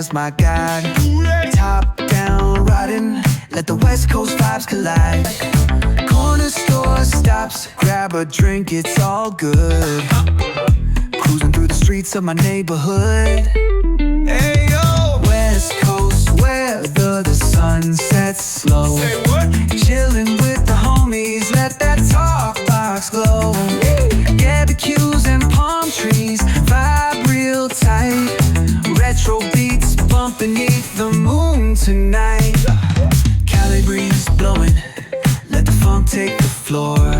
as my guide. Top down riding, let the West Coast vibes collide. Corner store stops, grab a drink, it's all good. Cruising through the streets of my neighborhood. Hey yo! West Coast weather, the sun sets slow. Say what? Chilling with the homies, let that talk box glow. Barbecues and palm trees, vibe real tight. Retro beats bump beneath the moon tonight. Cali breeze blowing, let the funk take the floor.